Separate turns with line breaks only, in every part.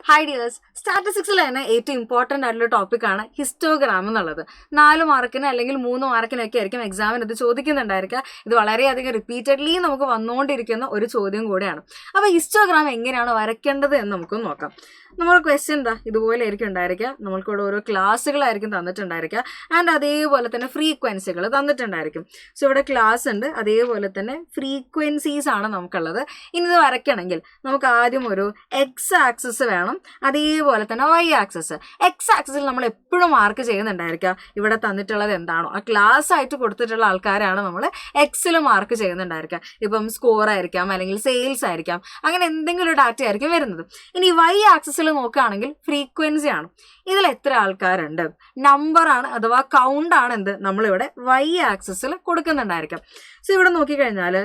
Hi dears, സ്റ്റാറ്റിസ്റ്റിക്സിൽ തന്നെ ഏറ്റവും important ആയിട്ടുള്ള ടോപ്പിക്കാണ് ഹിസ്റ്റോഗ്രാം എന്നുള്ളത്. 4 മാർക്കിന് അല്ലെങ്കിൽ 3 മാർക്കിനൊക്കെ ആയിരിക്കും എക്സാമിന് ഇത് ചോദിക്കുന്നുണ്ടായിരിക്കുക. ഇത് വളരെയധികം റിപ്പീറ്റഡ്ലി നമുക്ക് വന്നുകൊണ്ടിരിക്കുന്ന ഒരു ചോദ്യം കൂടെയാണ്. അപ്പോൾ ഹിസ്റ്റോഗ്രാം എങ്ങനെയാണ് വരയ്ക്കേണ്ടത് എന്ന് നമുക്ക് നോക്കാം. നമ്മൾ ക്വസ്റ്റ്യൻ ഇതുപോലെ ആയിരിക്കും ഉണ്ടായിരിക്കുക. നമ്മൾക്കിവിടെ ഓരോ ക്ലാസ്സുകളായിരിക്കും തന്നിട്ടുണ്ടായിരിക്കുക. ആൻഡ് അതേപോലെ തന്നെ ഫ്രീക്വൻസികൾ തന്നിട്ടുണ്ടായിരിക്കും. സോ ഇവിടെ ക്ലാസ് ഉണ്ട്, അതേപോലെ തന്നെ ഫ്രീക്വൻസീസ് ആണ് നമുക്കുള്ളത്. ഇനി ഇത് വരയ്ക്കണമെങ്കിൽ നമുക്ക് ആദ്യം ഒരു എക്സ് ആക്സിസ് വേണം, അതേപോലെ തന്നെ വൈ ആക്സിസ്. എക്സ് ആക്സിസിൽ നമ്മൾ എപ്പോഴും മാർക്ക് ചെയ്യുന്നുണ്ടായിരിക്കുക. ഇവിടെ തന്നിട്ടുള്ളത് എന്താണോ ആ ക്ലാസ് ആയിട്ട് കൊടുത്തിട്ടുള്ള ആൾക്കാരാണ് നമ്മൾ എക്സിൽ മാർക്ക് ചെയ്യുന്നുണ്ടായിരിക്കുക. ഇപ്പം സ്കോർ ആയിരിക്കാം, അല്ലെങ്കിൽ സെയിൽസ് ആയിരിക്കാം, അങ്ങനെ എന്തെങ്കിലും ഒരു ഡാറ്റ ആയിരിക്കും വരുന്നത്. ഇനി വൈ ആക്സിസിൽ നോക്കുകയാണെങ്കിൽ ഫ്രീക്വൻസി ആണ്. ഇതിൽ എത്ര ആൾക്കാരുണ്ട്, നമ്പർ ആണ്, അഥവാ കൗണ്ട് ആണ് എന്ത് നമ്മളിവിടെ വൈ ആക്സിസിൽ കൊടുക്കുന്നുണ്ടായിരിക്കാം. സോ ഇവിടെ നോക്കിക്കഴിഞ്ഞാൽ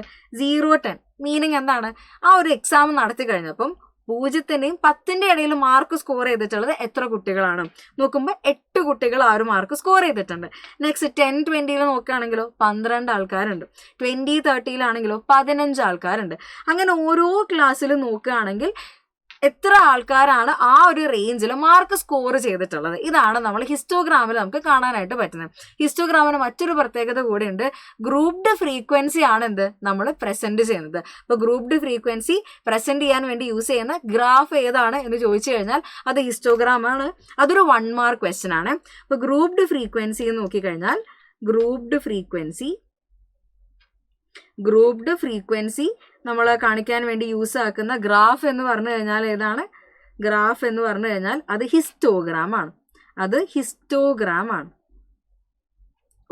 0-10 മീനിങ് എന്താണ്, ആ ഒരു എക്സാം നടത്തി കഴിഞ്ഞപ്പം 0-ന്റെയും 10-ന്റെ ഇടയിൽ മാർക്ക് സ്കോർ ചെയ്തിട്ടുള്ളത് എത്ര കുട്ടികളാണ് നോക്കുമ്പോൾ 8 കുട്ടികൾ ആ ഒരു മാർക്ക് സ്കോർ ചെയ്തിട്ടുണ്ട്. നെക്സ്റ്റ് 10-20 നോക്കുകയാണെങ്കിലോ 12 ആൾക്കാരുണ്ട്. 20-30 15 ആൾക്കാരുണ്ട്. അങ്ങനെ ഓരോ ക്ലാസ്സിലും നോക്കുകയാണെങ്കിൽ എത്ര ആൾക്കാരാണ് ആ ഒരു റേഞ്ചിൽ മാർക്ക് സ്കോർ ചെയ്തിട്ടുള്ളത്. ഇതാണ് നമ്മൾ ഹിസ്റ്റോഗ്രാമിൽ നമുക്ക് കാണാനായിട്ട് പറ്റുന്നത്. ഹിസ്റ്റോഗ്രാമിന് മറ്റൊരു പ്രത്യേകത കൂടെയുണ്ട്. ഗ്രൂപ്പ്ഡ് ഫ്രീക്വൻസി ആണ് എന്ത് നമ്മൾ പ്രസന്റ് ചെയ്യുന്നത്. അപ്പോൾ ഗ്രൂപ്പ്ഡ് ഫ്രീക്വൻസി പ്രസന്റ് ചെയ്യാൻ വേണ്ടി യൂസ് ചെയ്യുന്ന ഗ്രാഫ് ഏതാണ് എന്ന് ചോദിച്ചു കഴിഞ്ഞാൽ അത് ഹിസ്റ്റോഗ്രാം ആണ്. അതൊരു 1 മാർക്ക് ക്വസ്റ്റ്യൻ ആണ്. അപ്പോൾ ഗ്രൂപ്പ്ഡ് ഫ്രീക്വൻസി എന്ന് നോക്കിക്കഴിഞ്ഞാൽ ഗ്രൂപ്പ്ഡ് ഫ്രീക്വൻസി നമ്മൾ കാണിക്കാൻ വേണ്ടി യൂസ് ആക്കുന്ന ഗ്രാഫ് എന്ന് പറഞ്ഞു കഴിഞ്ഞാൽ ഏതാണ്, ഗ്രാഫ് എന്ന് പറഞ്ഞു കഴിഞ്ഞാൽ അത് ഹിസ്റ്റോഗ്രാം ആണ്.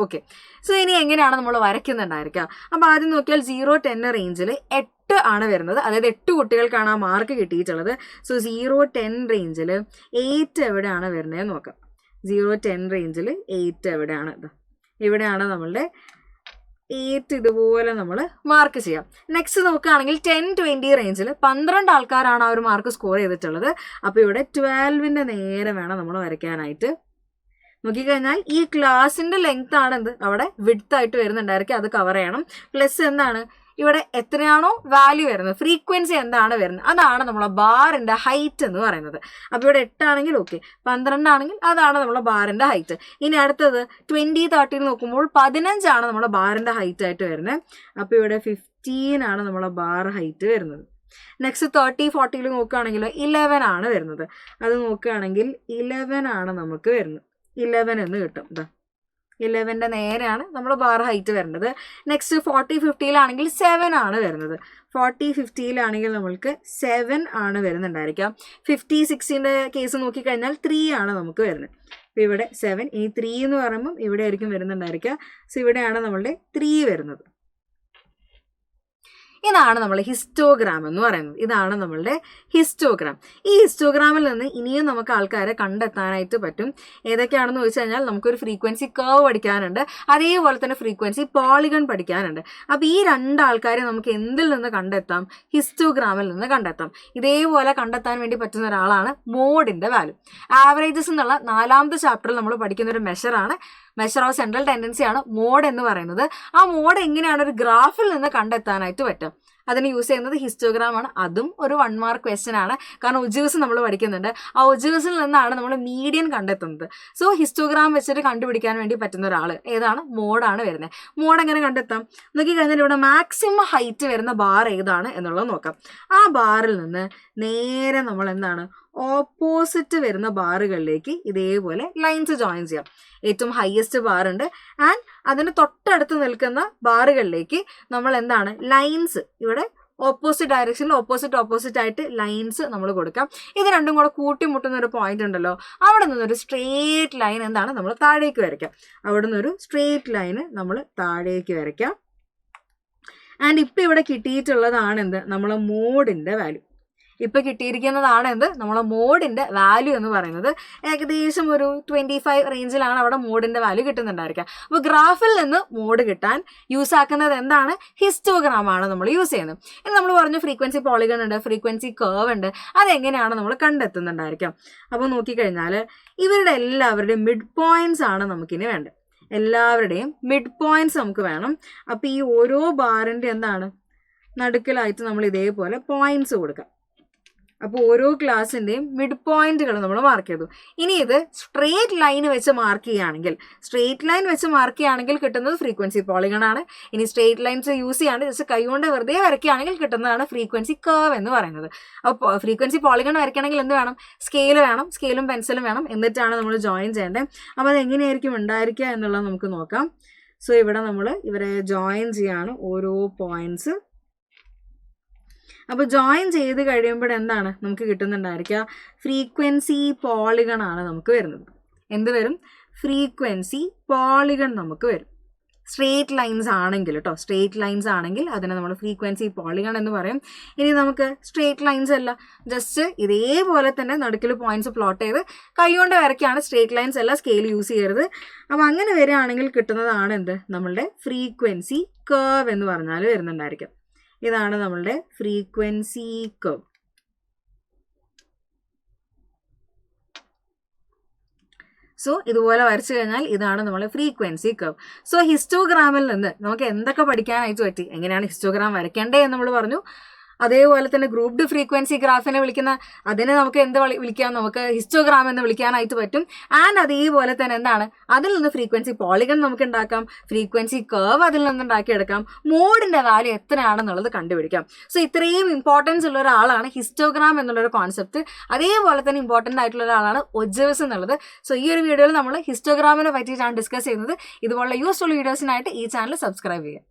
ഓക്കെ, സോ ഇനി എങ്ങനെയാണ് നമ്മൾ വരയ്ക്കുന്നുണ്ടായിരിക്കുക. അപ്പോൾ ആദ്യം നോക്കിയാൽ 0-10 റേഞ്ചിൽ 8 ആണ് വരുന്നത്. അതായത് 8 കുട്ടികൾക്കാണ് ആ മാർക്ക് കിട്ടിയിട്ടുള്ളത്. സോ 0-10 റേഞ്ചിൽ 8 എവിടെയാണ് വരുന്നത് നോക്കാം. 0-10 റേഞ്ചിൽ 8 എവിടെയാണ്, ഇവിടെയാണ് നമ്മളുടെ 8 ഇതുപോലെ നമ്മൾ മാർക്ക് ചെയ്യാം. നെക്സ്റ്റ് നോക്കുകയാണെങ്കിൽ 10-20 റേഞ്ചിൽ 12 ആൾക്കാരാണ് ആ ഒരു മാർക്ക് സ്കോർ ചെയ്തിട്ടുള്ളത്. അപ്പോൾ ഇവിടെ 12-ന്റെ നേരെ വേണം നമ്മൾ വരയ്ക്കാനായിട്ട്. നോക്കിക്കഴിഞ്ഞാൽ ഈ ക്ലാസിന്റെ ലെങ്ത് ആണ് എന്ത് അവിടെ വിഡ്ത്ത് ആയിട്ട് വരുന്നുണ്ടായിരിക്കും, അത് കവർ ചെയ്യണം. പ്ലസ് എന്താണ് ഇവിടെ എത്രയാണോ വാല്യൂ വരുന്നത്, ഫ്രീക്വൻസി എന്താണ് വരുന്നത്, അതാണ് നമ്മളെ ബാറിന്റെ ഹൈറ്റ് എന്ന് പറയുന്നത്. അപ്പോൾ ഇവിടെ 8 ആണെങ്കിൽ ഓക്കെ, 12 ആണെങ്കിൽ അതാണ് നമ്മളെ ബാറിന്റെ ഹൈറ്റ്. ഇനി അടുത്തത് 20-30 നോക്കുമ്പോൾ 15 ആണ് നമ്മളെ ബാറിന്റെ ഹൈറ്റ് ആയിട്ട് വരുന്നത്. അപ്പോൾ ഇവിടെ 15 ആണ് നമ്മളെ ബാർ ഹൈറ്റ് വരുന്നത്. നെക്സ്റ്റ് 30-40 നോക്കുകയാണെങ്കിൽ 11 ആണ് വരുന്നത്. അത് നോക്കുകയാണെങ്കിൽ 11 ആണ് നമുക്ക് വരുന്നത്. 11 എന്ന് കിട്ടും. 11-ന്റെ നേരെയാണ് നമ്മൾ ബാർ ഹൈറ്റ് വരുന്നത്. നെക്സ്റ്റ് 40-50 7 ആണ് വരുന്നത്. 40-50 നമ്മൾക്ക് 7 ആണ് വരുന്നുണ്ടായിരിക്കാം. 50-60-ന്റെ കേസ് നോക്കിക്കഴിഞ്ഞാൽ 3 ആണ് നമുക്ക് വരുന്നത്. അപ്പോൾ ഇവിടെ 7, ഈ 3 എന്ന് പറയുമ്പം ഇവിടെ ആയിരിക്കും വരുന്നുണ്ടായിരിക്കുക. സോ ഇവിടെയാണ് നമ്മളുടെ 3 വരുന്നത്. ഇതാണ് നമ്മൾ ഹിസ്റ്റോഗ്രാം എന്ന് പറയുന്നത്. ഇതാണ് നമ്മളുടെ ഹിസ്റ്റോഗ്രാം. ഈ ഹിസ്റ്റോഗ്രാമിൽ നിന്ന് ഇനിയും നമുക്ക് ആൾക്കാരെ കണ്ടെത്താനായിട്ട് പറ്റും. ഏതൊക്കെയാണെന്ന് ചോദിച്ചു കഴിഞ്ഞാൽ നമുക്കൊരു ഫ്രീക്വൻസി കർവ് പഠിക്കാനുണ്ട്, അതേപോലെ തന്നെ ഫ്രീക്വൻസി പോളിഗൺ പഠിക്കാനുണ്ട്. അപ്പോൾ ഈ 2 ആൾക്കാരെ നമുക്ക് എന്തിൽ നിന്ന് കണ്ടെത്താം, ഹിസ്റ്റോഗ്രാമിൽ നിന്ന് കണ്ടെത്താം. ഇതേപോലെ കണ്ടെത്താൻ വേണ്ടി പറ്റുന്ന ഒരാളാണ് മോഡിന്റെ വാല്യൂ. ആവറേജസ് എന്നുള്ള 4ാമത്തെ ചാപ്റ്ററിൽ നമ്മൾ പഠിക്കുന്ന ഒരു മെഷറാണ്, മെഷർ ഓഫ് സെൻട്രൽ ടെൻഡൻസി ആണ് മോഡ് എന്ന് പറയുന്നത്. ആ മോഡ് എങ്ങനെയാണ് ഒരു ഗ്രാഫിൽ നിന്ന് കണ്ടെത്താനായിട്ട് പറ്റും, അതിന് യൂസ് ചെയ്യുന്നത് ഹിസ്റ്റോഗ്രാം ആണ്. അതും ഒരു 1 മാർക്ക് ക്വസ്റ്റ്യൻ ആണ്, കാരണം ഒജേഴ്സ് നമ്മൾ പഠിക്കുന്നുണ്ട്. ആ ഒജേഴ്സിൽ നിന്നാണ് നമ്മൾ മീഡിയൻ കണ്ടെത്തുന്നത്. സോ ഹിസ്റ്റോഗ്രാം വെച്ചിട്ട് കണ്ടുപിടിക്കാൻ വേണ്ടി പറ്റുന്ന ഒരാൾ ഏതാണ്, മോഡാണ് വരുന്നത്. മോഡ് എങ്ങനെ കണ്ടെത്താം നോക്കിക്കഴിഞ്ഞാൽ ഇവിടെ മാക്സിമം ഹൈറ്റ് വരുന്ന ബാർ ഏതാണ് എന്നുള്ളത് നോക്കാം. ആ ബാറിൽ നിന്ന് നേരെ നമ്മൾ എന്താണ് ഓപ്പോസിറ്റ് വരുന്ന ബാറുകളിലേക്ക് ഇതേപോലെ ലൈൻസ് ജോയിൻ ചെയ്യാം. ഏറ്റവും ഹയസ്റ്റ് ബാർ ഉണ്ട്, ആൻഡ് അതിന് തൊട്ടടുത്ത് നിൽക്കുന്ന ബാറുകളിലേക്ക് നമ്മൾ എന്താണ് ലൈൻസ് ഇവിടെ ഓപ്പോസിറ്റ് ഡയറക്ഷനിൽ ഓപ്പോസിറ്റ് ആയിട്ട് ലൈൻസ് നമ്മൾ കൊടുക്കാം. ഇത് രണ്ടും കൂടെ കൂട്ടിമുട്ടുന്ന ഒരു പോയിന്റ് ഉണ്ടല്ലോ, അവിടെ നിന്നൊരു സ്ട്രേറ്റ് ലൈൻ എന്താണ് നമ്മൾ താഴേക്ക് വരയ്ക്കാം. അവിടെ നിന്നൊരു സ്ട്രേറ്റ് ലൈന് നമ്മൾ താഴേക്ക് വരയ്ക്കാം. ആൻഡ് ഇപ്പം ഇവിടെ കിട്ടിയിട്ടുള്ളതാണ് എന്ത്, നമ്മളെ മോഡിന്റെ വാല്യൂ. ഇപ്പം കിട്ടിയിരിക്കുന്നതാണ് എന്ത്, നമ്മളെ മോഡിന്റെ വാല്യൂ എന്ന് പറയുന്നത് ഏകദേശം ഒരു 25 റേഞ്ചിലാണ് അവിടെ മോഡിന്റെ വാല്യൂ കിട്ടുന്നുണ്ടായിരിക്കുക. അപ്പോൾ ഗ്രാഫിൽ നിന്ന് മോഡ് കിട്ടാൻ യൂസ് ആക്കുന്നത് എന്താണ്, ഹിസ്റ്റോഗ്രാം ആണ് നമ്മൾ യൂസ് ചെയ്യുന്നത്. ഇനി നമ്മൾ പറഞ്ഞു ഫ്രീക്വൻസി പോളിഗൺ ഉണ്ട്, ഫ്രീക്വൻസി കർവ് ഉണ്ട്, അതെങ്ങനെയാണ് നമ്മൾ കണ്ടെത്തുന്നുണ്ടായിരിക്കാം. അപ്പോൾ നോക്കിക്കഴിഞ്ഞാൽ ഇവരുടെ എല്ലാവരുടെയും മിഡ് പോയിന്റ്സ് ആണ് നമുക്കിനി വേണ്ടത്. എല്ലാവരുടെയും മിഡ് പോയിന്റ്സ് നമുക്ക് വേണം. അപ്പോൾ ഈ ഓരോ ബാറിന്റെ എന്താണ് നടുക്കിലായിട്ട് നമ്മൾ ഇതേപോലെ പോയിന്റ്സ് കൊടുക്കാം. അപ്പോൾ ഓരോ ക്ലാസ്സിൻ്റെയും മിഡ് പോയിന്റുകൾ നമ്മൾ മാർക്ക് ചെയ്തു. ഇനി ഇത് സ്ട്രേറ്റ് ലൈൻ വെച്ച് മാർക്ക് ചെയ്യുകയാണെങ്കിൽ കിട്ടുന്നത് ഫ്രീക്വൻസി പോളിഗൺ ആണ്. ഇനി സ്ട്രേറ്റ് ലൈൻസ് യൂസ് ചെയ്യാണ്ട് ജസ്റ്റ് കൈകൊണ്ട് വെറുതെ വരയ്ക്കുകയാണെങ്കിൽ കിട്ടുന്നതാണ് ഫ്രീക്വൻസി കർവ് എന്ന് പറയുന്നത്. അപ്പോൾ ഫ്രീക്വൻസി പോളിഗൺ വരയ്ക്കണമെങ്കിൽ എന്ത് വേണം? സ്കെയിൽ വേണം, സ്കെയിലും പെൻസിലും വേണം. എന്നിട്ടാണ് നമ്മൾ ജോയിൻ ചെയ്യേണ്ടത്. അപ്പോൾ അതെങ്ങനെയായിരിക്കും ഉണ്ടായിരിക്കുക എന്നുള്ളത് നമുക്ക് നോക്കാം. സോ ഇവിടെ നമ്മൾ ഇവരെ ജോയിൻ ചെയ്യാണ് ഓരോ പോയിന്റ്സ്. അപ്പോൾ ജോയിൻ ചെയ്ത് കഴിയുമ്പോൾ എന്താണ് നമുക്ക് കിട്ടുന്നുണ്ടായിരിക്കുക? ഫ്രീക്വൻസി പോളിഗൺ ആണ് നമുക്ക് വരുന്നത്. എന്ത് വരും? ഫ്രീക്വൻസി പോളിഗൺ നമുക്ക് വരും. സ്ട്രേറ്റ് ലൈൻസ് ആണെങ്കിൽ കേട്ടോ, സ്ട്രേറ്റ് ലൈൻസ് ആണെങ്കിൽ അതിനെ നമ്മൾ ഫ്രീക്വൻസി പോളിഗൺ എന്ന് പറയും. ഇനി നമുക്ക് സ്ട്രേറ്റ് ലൈൻസ് അല്ല, ജസ്റ്റ് ഇതേപോലെ തന്നെ നടുക്കിൽ പോയിന്റ്സ് പ്ലോട്ട് ചെയ്ത് കൈകൊണ്ട് വരയ്ക്കുകയാണ്. സ്ട്രേറ്റ് ലൈൻസ് അല്ല, സ്കെയിൽ യൂസ് ചെയ്യരുത്. അപ്പോൾ അങ്ങനെ വരികയാണെങ്കിൽ കിട്ടുന്നതാണ് എന്ത്? നമ്മളുടെ ഫ്രീക്വൻസി കർവ് എന്ന് പറഞ്ഞാൽ വരുന്നുണ്ടായിരിക്കും. ഇതാണ് നമ്മളുടെ ഫ്രീക്വൻസി കർവ്. സോ ഇതുപോലെ വരച്ചു കഴിഞ്ഞാൽ ഇതാണ് നമ്മളെ ഫ്രീക്വൻസി കർവ്. സോ ഹിസ്റ്റോഗ്രാമിൽ നിന്ന് നമുക്ക് എന്തൊക്കെ പഠിക്കാനായിട്ട് പറ്റി? എങ്ങനെയാണ് ഹിസ്റ്റോഗ്രാം വരയ്ക്കേണ്ടത് എന്ന് നമ്മൾ പറഞ്ഞു. അതേപോലെ തന്നെ ഗ്രൂപ്പ്ഡ് ഫ്രീക്വൻസി ഗ്രാഫിനെ അതിനെ നമുക്ക് എന്ത് വിളിക്കാം? നമുക്ക് ഹിസ്റ്റോഗ്രാം എന്ന് വിളിക്കാനായിട്ട് പറ്റും. ആൻഡ് അതേപോലെ തന്നെ എന്താണ്? അതിൽ നിന്ന് ഫ്രീക്വൻസി പോളിഗൺ നമുക്ക് ഉണ്ടാക്കാം, ഫ്രീക്വൻസി കർവ് അതിൽ നിന്ന് ഉണ്ടാക്കിയെടുക്കാം, മോഡിന്റെ വാല്യൂ എത്രയാണെന്നുള്ളത് കണ്ടുപിടിക്കാം. സോ ഇത്രയും ഇമ്പോർട്ടൻസ് ഉള്ള ഒരാളാണ് ഹിസ്റ്റോഗ്രാം എന്നുള്ളൊരു കോൺസെപ്റ്റ്. അതേപോലെ തന്നെ ഇമ്പോർട്ടൻ്റ് ആയിട്ടുള്ള ഒരാളാണ് ഒബ്ജേഴ്സ് എന്നുള്ളത്. സോ ഈ ഒരു വീഡിയോയിൽ നമ്മൾ ഹിസ്റ്റോഗ്രാമിനെ പറ്റിയിട്ടാണ് ഡിസ്കസ് ചെയ്യുന്നത്. ഇതുപോലുള്ള യൂസ്ഫുൾ വീഡിയോസിനായിട്ട് ഈ ചാനൽ സബ്സ്ക്രൈബ് ചെയ്യുക.